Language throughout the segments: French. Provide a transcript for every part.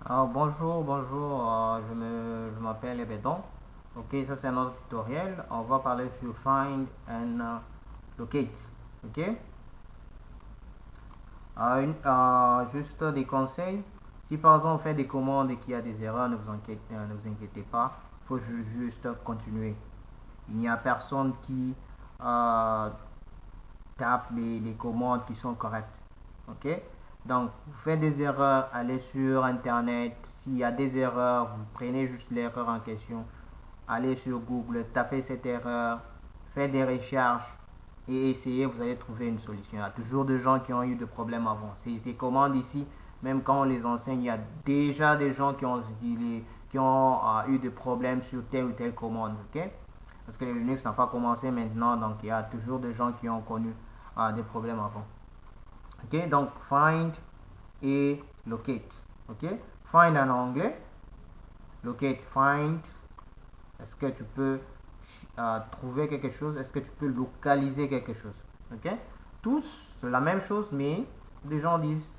Bonjour, je m'appelle Ebedon. Ok, ça c'est un autre tutoriel. On va parler sur Find and Locate. Ok, juste des conseils. Si par exemple on fait des commandes et qu'il y a des erreurs, ne vous inquiétez pas. Il faut juste continuer. Il n'y a personne qui euh, tape les commandes qui sont correctes. Ok, donc vous faites des erreurs, allez sur internet. S'il y a des erreurs, vous prenez juste l'erreur en question, allez sur Google, tapez cette erreur, faites des recherches et essayez, vous allez trouver une solution. Il y a toujours des gens qui ont eu des problèmes avant. Ces commandes ici, même quand on les enseigne, il y a déjà des gens qui ont eu des problèmes sur telle ou telle commande. Ok, parce que les Linux n'a pas commencé maintenant, donc il y a toujours des gens qui ont connu des problèmes avant. Ok, donc find et locate. Ok, find en anglais, locate, find. Est-ce que tu peux trouver quelque chose? Est-ce que tu peux localiser quelque chose? Ok, tous c'est la même chose, mais les gens disent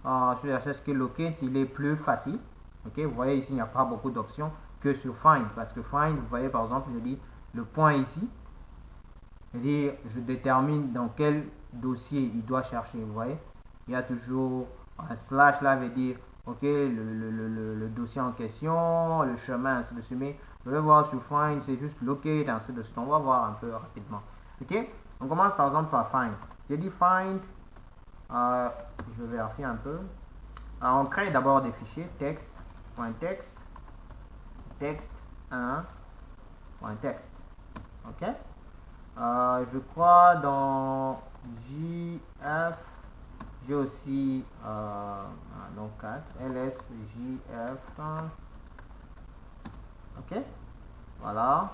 sur la chaise que locate il est plus facile. Ok, vous voyez ici il n'y a pas beaucoup d'options que sur find, parce que find, vous voyez par exemple, je dis le point ici, c'est-à-dire je détermine dans quel dossier il doit chercher. Vous voyez, il y a toujours un slash là, veut dire ok le dossier en question, le chemin, ainsi de suite. Mais vous allez voir sur find, c'est juste locate, ainsi de suite. On va voir un peu rapidement. Ok, on commence par exemple par find. J'ai dit find, je vais vérifier un peu. On crée d'abord des fichiers text.text, text1.text. Ok, je crois dans JF, j'ai aussi non 4, LSJF. Ok, voilà.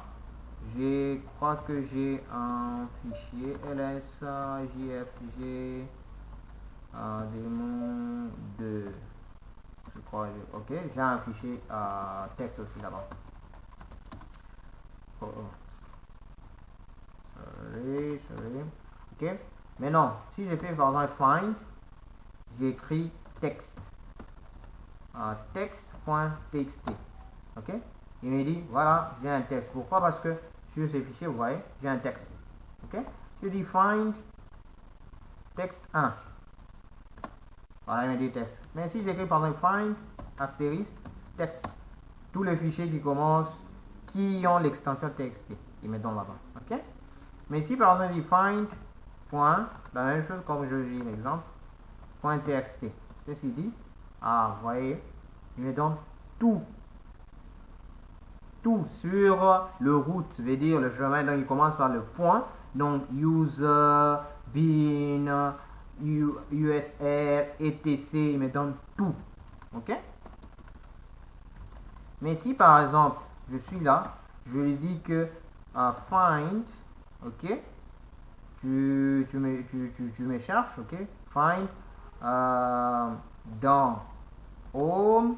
Je crois que j'ai un fichier LSJFG démon 2. Je crois, ok, j'ai un fichier texte aussi là-bas. Oh, oh. Sorry. Ok, maintenant, si je fais par exemple find, j'écris texte. Text.txt. Ok, il me dit voilà, j'ai un texte. Pourquoi? Parce que sur ces fichiers, vous voyez, j'ai un texte. Ok, je dis find text 1. Voilà, il me dit texte. Mais si j'écris par exemple find astérisque texte, tous les fichiers qui commencent, qui ont l'extension txt, ils me donnent là-bas. Ok, mais si par exemple je dis find point, la même chose comme je dis l'exemple, point txt, qu'est-ce qu'il dit? Vous voyez, il me donne tout sur le route, veut dire le chemin. Donc il commence par le point, donc user, bin, USR, etc. Il me donne tout. Ok, mais si par exemple je suis là, je lui dis que find, ok, tu me cherches, ok, find dans home.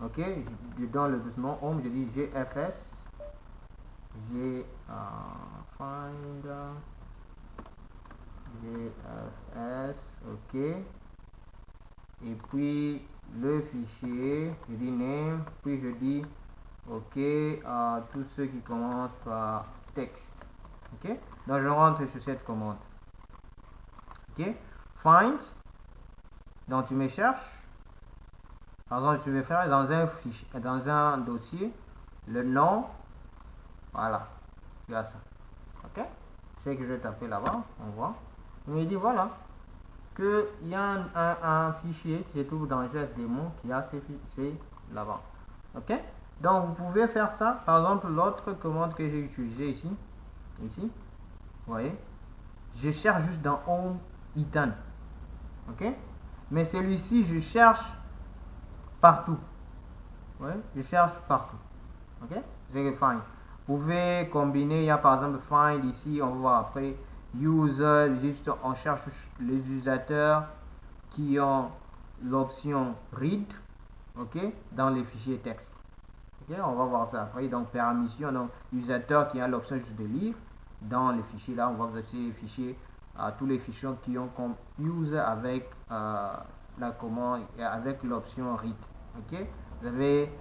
Ok, dans le document home, je dis GFS, find GFS, ok, et puis le fichier, je dis name, puis je dis ok, tous ceux qui commencent par texte. Ok, donc je rentre sur cette commande. Ok, find, donc tu me cherches. Par exemple, tu veux faire dans un fichier, dans un dossier, le nom, voilà, tu as ça. Ok, c'est que je vais taper là-bas, on voit. Il me dit voilà, qu'il y a un fichier qui se trouve dans GSDemon qui a ces là-bas. Ok, donc vous pouvez faire ça. Par exemple, l'autre commande que j'ai utilisée ici, vous voyez, je cherche juste dans Home Item. Ok, mais celui-ci, je cherche partout. Ouais, je cherche partout. Ok, c'est find. Vous pouvez combiner, il y a par exemple find ici, on va voir après. User, juste on cherche les utilisateurs qui ont l'option read, ok, dans les fichiers texte. Ok, on va voir ça après. Donc permission, donc utilisateur qui a l'option juste de lire dans les fichiers là, on va vous afficher les fichiers, tous les fichiers qui ont comme user avec la commande, avec l'option read. Ok, vous avez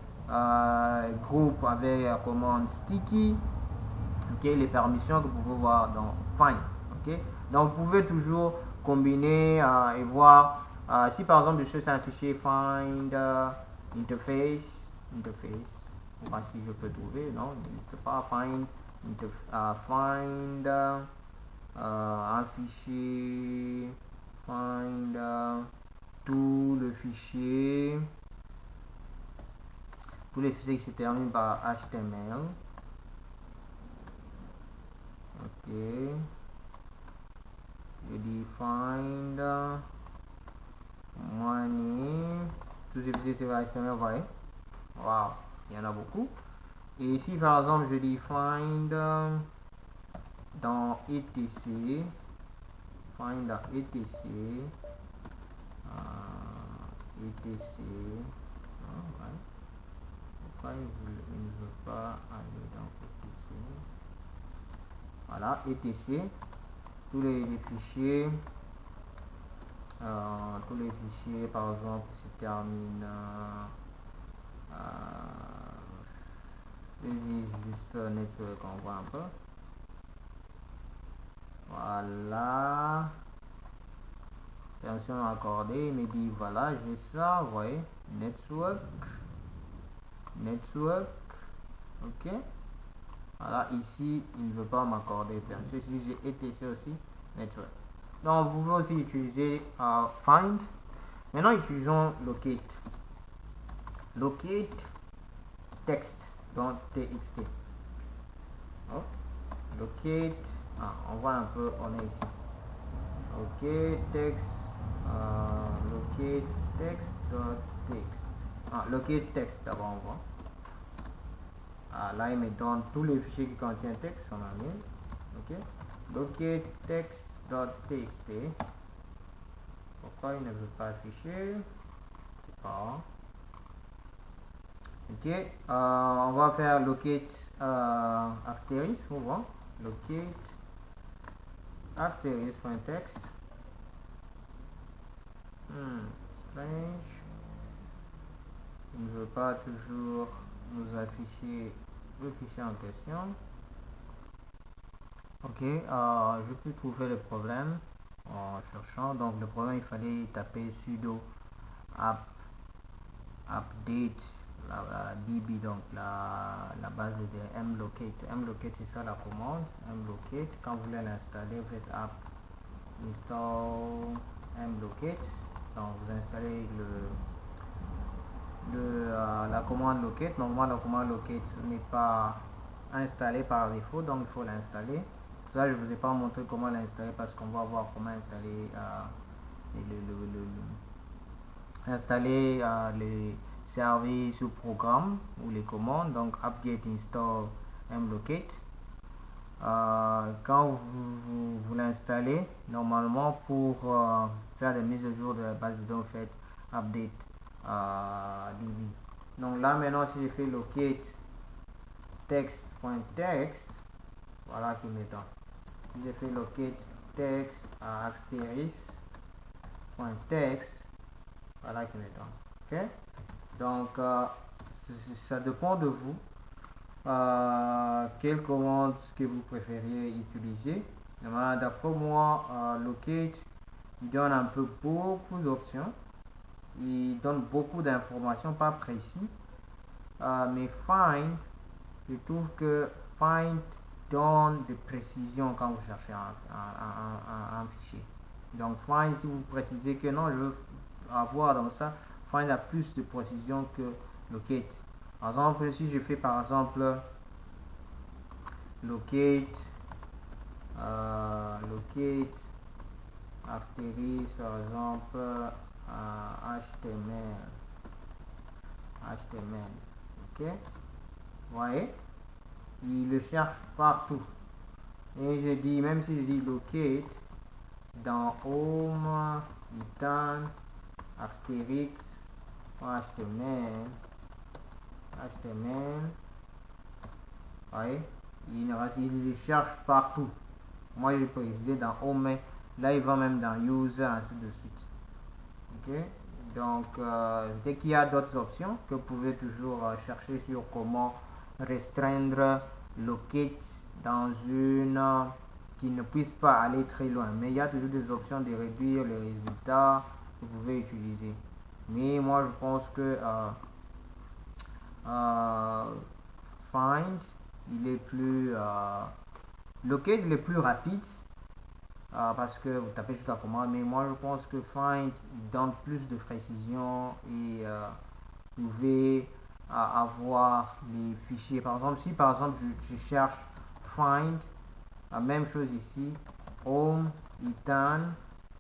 groupe avec la commande sticky. Ok, les permissions que vous pouvez voir dans find. Ok, donc vous pouvez toujours combiner et voir si par exemple je cherche un fichier find interface, voir si je peux trouver. Non, n'hésitez pas. Find un fichier, find tout le fichier, tous les fichiers qui se terminent par HTML. Ok, je dis find money, tous ces fichiers sur HTML, vous voyez. Wow, il y en a beaucoup. Et ici par exemple je dis find dans etc, find dans etc, etc. Oh, ouais. Pourquoi il ne veut pas aller dans etc? Voilà, etc. Tous les fichiers, par exemple se terminent. Je dis juste network, on voit un peu. Voilà. Permission accordée, il me dit voilà, j'ai ça, vous voyez. Network. Ok. Voilà, ici, il ne veut pas m'accorder permission. Ici, j'ai etc aussi, network. Donc, vous pouvez aussi utiliser find. Maintenant, utilisons locate. Locate text dans txt. Oh. Locate. On voit un peu, on est ici. Ok, text. Locate text.txt. Locate text d'abord, on voit. Là, il me donne tous les fichiers qui contiennent texte, on a mis. Ok. Locate text.txt. Pourquoi il ne veut pas afficher? C'est pas. Ok, on va faire locate asterisk, on voit. Locate asterisk.text. Strange. Il ne veut pas toujours nous afficher le fichier en question. Ok, je peux trouver le problème en cherchant. Donc le problème, il fallait taper sudo update la db, donc la base de données mlocate. C'est ça la commande mlocate. Quand vous voulez l'installer, vous faites app install mlocate. Donc vous installez la commande locate. Normalement la commande locate n'est pas installée par défaut, donc il faut l'installer. Pour ça je ne vous ai pas montré comment l'installer, parce qu'on va voir comment installer les services ou programmes ou les commandes. Donc apt-get install mlocate. Quand vous l'installez, normalement pour faire des mises à jour de la base de données, faites update db. Donc là maintenant, si je fais locate text.text, voilà qui me donne. Si je fais locate text asterisk.text, voilà qui me donne. Ok, donc ça dépend de vous. Quelle commande que vous préfériez utiliser. D'après moi, locate, il donne un peu beaucoup d'options. Il donne beaucoup d'informations, pas précis. Mais find, je trouve que find donne de précision quand vous cherchez un fichier. Donc find, si vous précisez que non, je veux avoir dans ça, find a plus de précision que locate. Par exemple, si je fais par exemple locate asterisk, par exemple HTML, ok, vous voyez, il le cherche partout. Et je dis, même si je dis locate dans home, item, asterisk, HTML, voyez, il les cherche partout. Moi je peux utiliser dans home, mais là il va même dans user, ainsi de suite. Ok, Donc, dès qu'il y a d'autres options, que vous pouvez toujours chercher sur comment restreindre locate dans une qui ne puisse pas aller très loin. Mais il y a toujours des options de réduire les résultats que vous pouvez utiliser. Mais moi, je pense que find, il est plus locate, il est plus rapide parce que vous tapez juste la commande. Mais moi, je pense que find donne plus de précision et vous pouvez avoir les fichiers. Par exemple, si par exemple je cherche find, la même chose ici, home, return,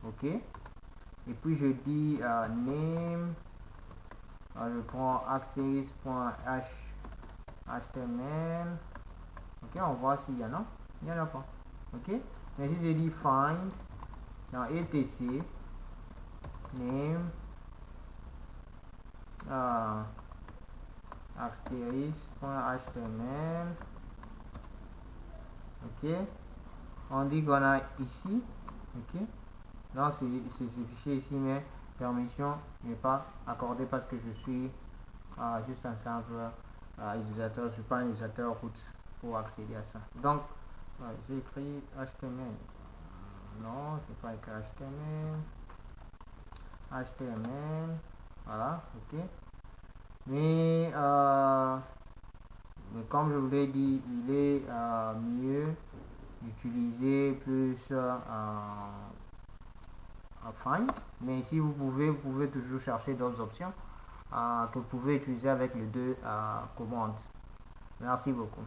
ok. Et puis je dis name, je prends asterisk.html, ok, on voit s'il y en a, il n'y en a pas, ok. Mais si je dis find dans etc, name, asterisk.html, ok, on dit qu'on a ici, ok. Non, c'est ce fichier ici, mais permission n'est pas accordée parce que je suis juste un simple utilisateur, je ne suis pas un utilisateur root pour accéder à ça. Donc, j'ai écrit HTML. Non, je n'ai pas écrit HTML. HTML, voilà, ok. Mais comme je vous l'ai dit, il est mieux d'utiliser plus find, mais si vous pouvez toujours chercher d'autres options que vous pouvez utiliser avec les deux commandes. Merci beaucoup.